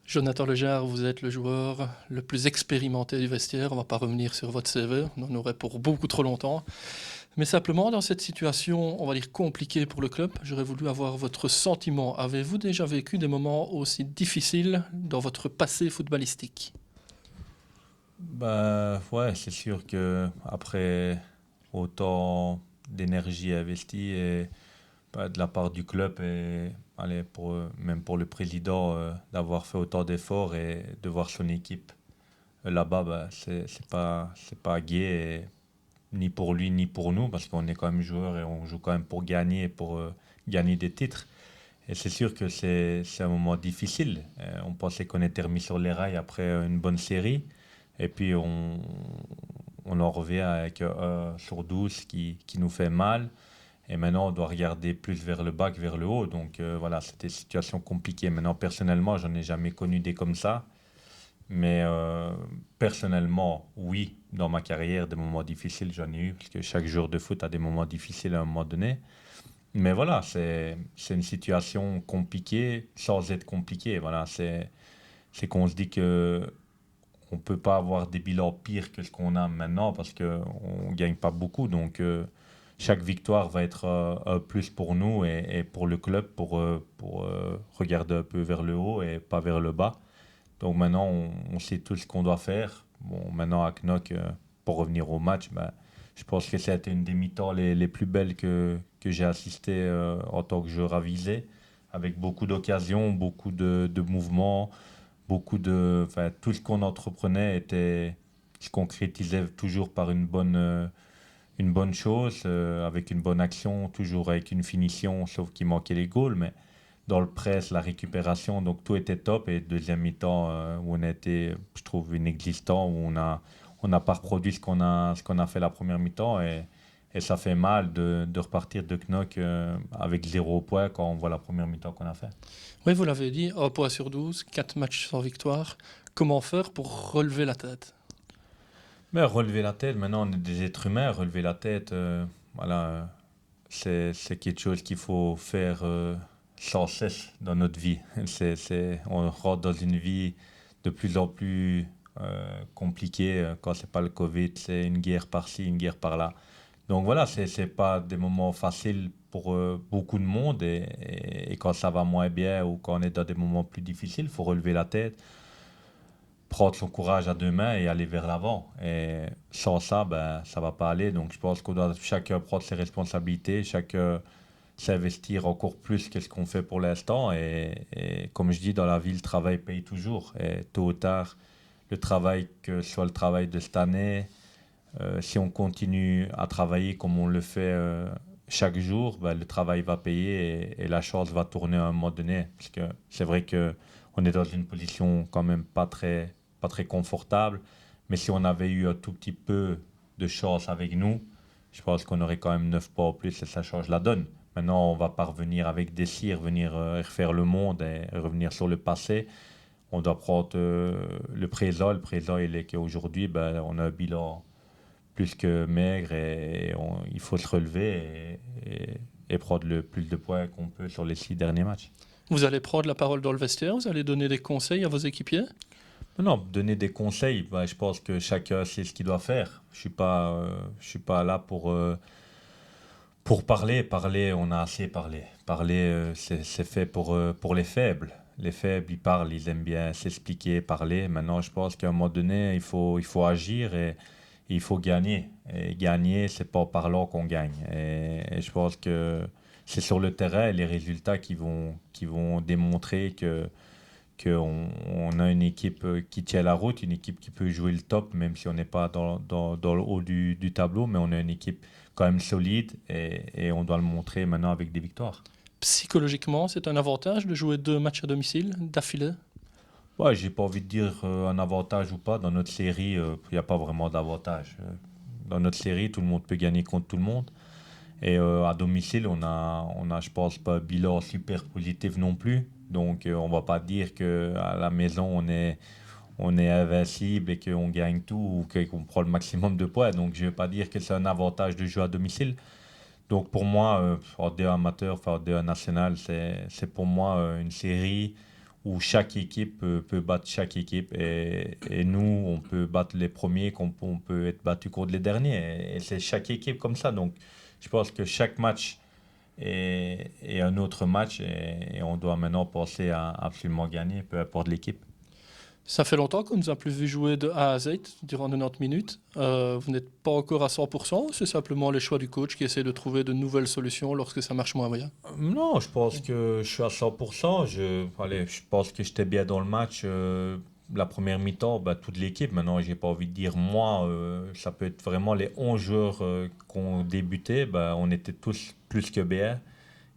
Jonathan Lejar, vous êtes le joueur le plus expérimenté du vestiaire. On ne va pas revenir sur votre CV, on en aurait pour beaucoup trop longtemps. Mais simplement, dans cette situation, on va dire compliquée pour le club, j'aurais voulu avoir votre sentiment. Avez-vous déjà vécu des moments aussi difficiles dans votre passé footballistique? Bah ouais, c'est sûr que après autant d'énergie investie et bah, de la part du club et allez, même pour le président d'avoir fait autant d'efforts et de voir son équipe là-bas, bah, c'est pas gai ni pour lui ni pour nous parce qu'on est quand même joueurs et on joue quand même pour gagner pour gagner des titres. Et c'est sûr que c'est un moment difficile. On pensait qu'on était remis sur les rails après une bonne série. Et puis on en revient avec sur 12 qui nous fait mal. Et maintenant, on doit regarder plus vers le bas que vers le haut. Donc voilà, c'était une situation compliquée. Maintenant, personnellement, j'en ai jamais connu des comme ça. Mais personnellement, oui, dans ma carrière, des moments difficiles, j'en ai eu. Parce que chaque joueur de foot a des moments difficiles à un moment donné. Mais voilà, c'est une situation compliquée sans être compliquée. Voilà, c'est qu'on se dit que on peut pas avoir des bilans pires que ce qu'on a maintenant parce que on gagne pas beaucoup. Donc chaque victoire va être un plus pour nous et pour le club pour regarder un peu vers le haut et pas vers le bas. Donc maintenant on sait tout ce qu'on doit faire. Bon, maintenant à Knock, pour revenir au match, ben, je pense que c'était une des mi-temps les plus belles que j'ai assisté en tant que joueur avisé, avec beaucoup d'occasions, beaucoup de mouvements, enfin, tout ce qu'on entreprenait se concrétisait toujours par une bonne chose, avec une bonne action, toujours avec une finition, sauf qu'il manquait les goals, mais dans le press, la récupération, donc tout était top. Et deuxième mi-temps, où on a été, je trouve, inexistant, où on n'a pas reproduit ce qu'on a fait la première mi-temps. Et ça fait mal de repartir de Knock avec 0 point quand on voit la première mi-temps qu'on a fait. Oui, vous l'avez dit, 1 point sur 12, 4 matchs sans victoire. Comment faire pour relever la tête? Mais relever la tête, maintenant on est des êtres humains, relever la tête, voilà, c'est quelque chose qu'il faut faire sans cesse dans notre vie. On rentre dans une vie de plus en plus compliquée. Quand c'est pas le Covid, c'est une guerre par-ci, une guerre par-là. Donc voilà, c'est pas des moments faciles pour beaucoup de monde et quand ça va moins bien ou quand on est dans des moments plus difficiles, il faut relever la tête, prendre son courage à deux mains et aller vers l'avant. Et sans ça, ben, ça va pas aller. Donc je pense qu'on doit chacun prendre ses responsabilités, chacun s'investir encore plus que ce qu'on fait pour l'instant. Et comme je dis, dans la vie, le travail paye toujours. Et tôt ou tard, le travail, que ce soit le travail de cette année, si on continue à travailler comme on le fait chaque jour, ben, le travail va payer et la chance va tourner à un moment donné. Parce que c'est vrai que on est dans une position quand même pas très confortable. Mais si on avait eu un tout petit peu de chance avec nous, je pense qu'on aurait quand même 9 points en plus et ça change la donne. Maintenant, on va pas revenir avec des cires, revenir refaire le monde et revenir sur le passé. On doit prendre le présent. Le présent, il est qu'aujourd'hui, ben, on a un bilan plus que maigre et il faut se relever et prendre le plus de points qu'on peut sur les 6 derniers matchs. Vous allez prendre la parole dans le vestiaire, vous allez donner des conseils à vos équipiers? Non, donner des conseils, bah, je pense que chacun sait ce qu'il doit faire. Je suis pas là pour parler. Parler, on a assez parlé. Parler, c'est fait pour les faibles. Les faibles, ils parlent, ils aiment bien s'expliquer, parler. Maintenant, je pense qu'à un moment donné, il faut agir et il faut gagner. Et gagner, c'est pas en parlant qu'on gagne. Et je pense que c'est sur le terrain les résultats qui vont démontrer qu'on a une équipe qui tient la route, une équipe qui peut jouer le top, même si on n'est pas dans le haut du tableau, mais on a une équipe quand même solide et on doit le montrer maintenant avec des victoires. Psychologiquement, c'est un avantage de jouer 2 matchs à domicile d'affilée? Ouais, j'ai pas envie de dire un avantage ou pas. Dans notre série, il n'y a pas vraiment d'avantage. Dans notre série, tout le monde peut gagner contre tout le monde. Et à domicile, on a, je pense, pas un bilan super positif non plus. Donc, on va pas dire que à la maison, on est invincible et qu'on gagne tout ou qu'on prend le maximum de points. Donc, je ne vais pas dire que c'est un avantage de jouer à domicile. Donc, pour moi, en D1 amateur, enfin en D1 national, c'est pour moi une série où chaque équipe peut battre chaque équipe. Et nous, on peut battre les premiers, on peut être battu contre les derniers. Et c'est chaque équipe comme ça. Donc, je pense que chaque match est un autre match et on doit maintenant penser à absolument gagner, peu importe l'équipe. Ça fait longtemps qu'on ne nous a plus vu jouer de A à Z durant 90 minutes. Vous n'êtes pas encore à 100%, c'est simplement les choix du coach qui essaie de trouver de nouvelles solutions lorsque ça marche moins bien. Non, je pense que je suis à 100%. Je pense que j'étais bien dans le match. La première mi-temps, bah, toute l'équipe. Maintenant, j'ai pas envie de dire moi. Ça peut être vraiment les 11 joueurs qui ont débuté. Bah, on était tous plus que bien.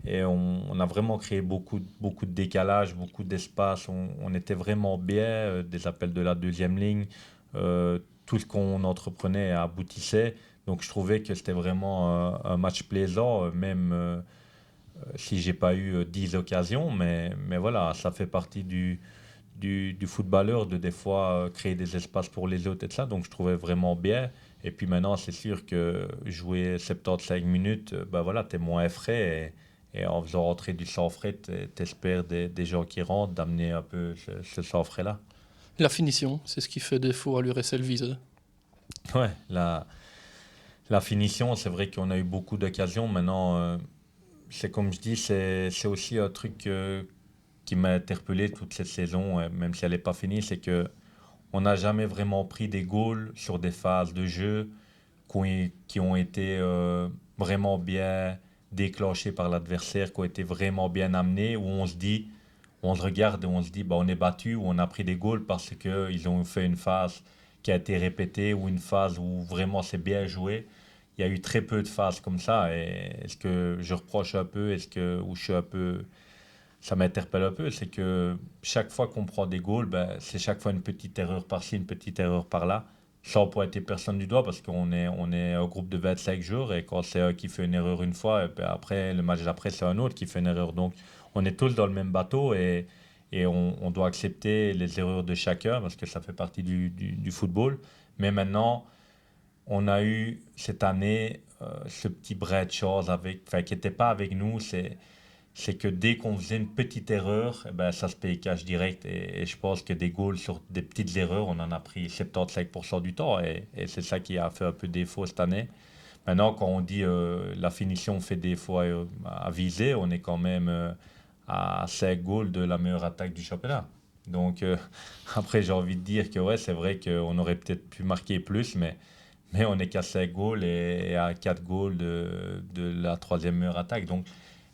Et on a vraiment créé beaucoup de décalage, beaucoup d'espace. On était vraiment bien. Des appels de la deuxième ligne. Tout ce qu'on entreprenait aboutissait. Donc, je trouvais que c'était vraiment un match plaisant, même. Si j'ai pas eu 10 occasions, mais voilà, ça fait partie du footballeur de des fois créer des espaces pour les autres et tout ça, donc je trouvais vraiment bien. Et puis maintenant, c'est sûr que jouer 75 minutes, bah voilà, t'es moins frais et en faisant rentrer du sang frais, t'espères des gens qui rentrent, d'amener un peu ce sang frais-là. La finition, c'est ce qui fait défaut à l'URSL Viseu. Ouais, la finition, c'est vrai qu'on a eu beaucoup d'occasions. Maintenant, c'est comme je dis, c'est aussi un truc qui m'a interpellé toute cette saison, même si elle n'est pas finie, c'est que on n'a jamais vraiment pris des goals sur des phases de jeu qui ont été vraiment bien déclenchées par l'adversaire, qui ont été vraiment bien amenées, où on se dit, on se regarde et on se dit, bah, on est battu ou on a pris des goals parce qu'ils ont fait une phase qui a été répétée ou une phase où vraiment c'est bien joué. Il y a eu très peu de phases comme ça. Et est-ce que je reproche un peu, ou je suis un peu, ça m'interpelle un peu, c'est que chaque fois qu'on prend des goals, ben, c'est chaque fois une petite erreur par-ci, une petite erreur par-là, sans pointer personne du doigt, parce qu'on est un groupe de 25 joueurs, et quand c'est un qui fait une erreur une fois, et ben après, le match d'après, c'est un autre qui fait une erreur. Donc, on est tous dans le même bateau, et on doit accepter les erreurs de chacun, parce que ça fait partie du football. Mais maintenant, on a eu cette année ce petit brin de chance enfin, qui n'était pas avec nous. C'est que dès qu'on faisait une petite erreur, eh ben, ça se paye cash direct. Et je pense que des goals sur des petites erreurs, on en a pris 75% du temps. Et c'est ça qui a fait un peu défaut cette année. Maintenant, quand on dit la finition fait défaut à viser, on est quand même à 5 goals de la meilleure attaque du championnat. Donc, après, j'ai envie de dire que ouais, c'est vrai qu'on aurait peut-être pu marquer plus, mais on est qu'à 5 goals et à 4 goals de la troisième meilleure attaque. Donc,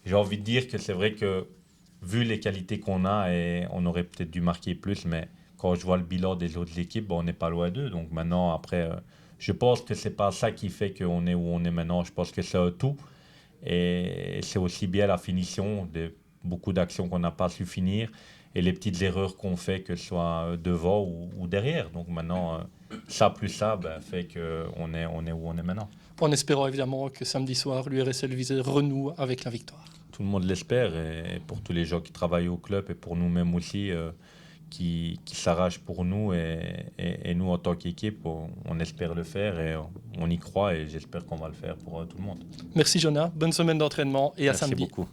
j'ai envie de dire que c'est vrai que, vu les qualités qu'on a, et on aurait peut-être dû marquer plus, mais quand je vois le bilan des autres équipes, bon, on n'est pas loin d'eux. Donc maintenant, après, je pense que c'est pas ça qui fait qu'on est où on est maintenant. Je pense que c'est un tout. Et c'est aussi bien la finition de beaucoup d'actions qu'on n'a pas su finir et les petites erreurs qu'on fait, que ce soit devant ou derrière. Donc maintenant, ça plus ça ben, fait qu'on est où on est maintenant. En espérant évidemment que samedi soir, l'URSL Viseu renoue avec la victoire. Tout le monde l'espère, et pour tous les gens qui travaillent au club et pour nous-mêmes aussi, qui s'arrachent pour nous, et nous en tant qu'équipe, on espère le faire et on y croit, et j'espère qu'on va le faire pour tout le monde. Merci Jonah, bonne semaine d'entraînement et à Merci samedi. beaucoup.